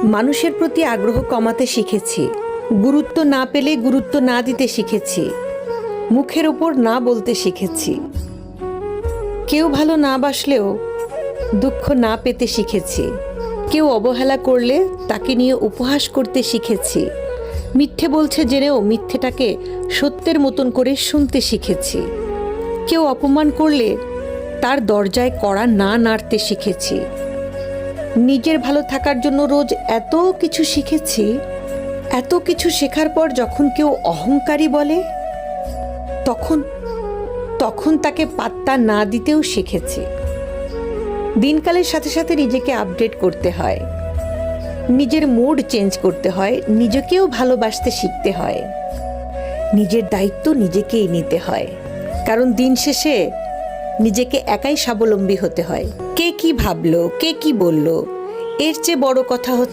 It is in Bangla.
মানুষের প্রতি আগ্রহ কমাতে শিখেছি, গুরুত্ব না পেলে গুরুত্ব না দিতে শিখেছি, মুখের ওপর না বলতে শিখেছি, কেউ ভালো না বাসলেও দুঃখ না পেতে শিখেছি, কেউ অবহেলা করলে তাকে নিয়ে উপহাস করতে শিখেছি, মিথ্যে বলছে জেনেও মিথ্যেটাকে সত্যের মতন করে শুনতে শিখেছি, কেউ অপমান করলে তার দরজায় কড়া না নাড়তে শিখেছি। নিজের ভালো থাকার জন্য রোজ এত কিছু শিখেছি। এত কিছু শেখার পর যখন কেউ অহংকারী বলে তখন তাকে পাত্তা না দিতেও শিখেছি। দিনকালের সাথে সাথে নিজেকে আপডেট করতে হয়, নিজের মুড চেঞ্জ করতে হয়, নিজেকেও ভালোবাসতে শিখতে হয়, নিজের দায়িত্ব নিজেকেই নিতে হয়। কারণ দিন শেষে নিজেকে একাই স্বাবলম্বী হতে হয়। কে কি ভাবলো, কে কি বলল, এর চেয়ে বড় কথা হচ্ছে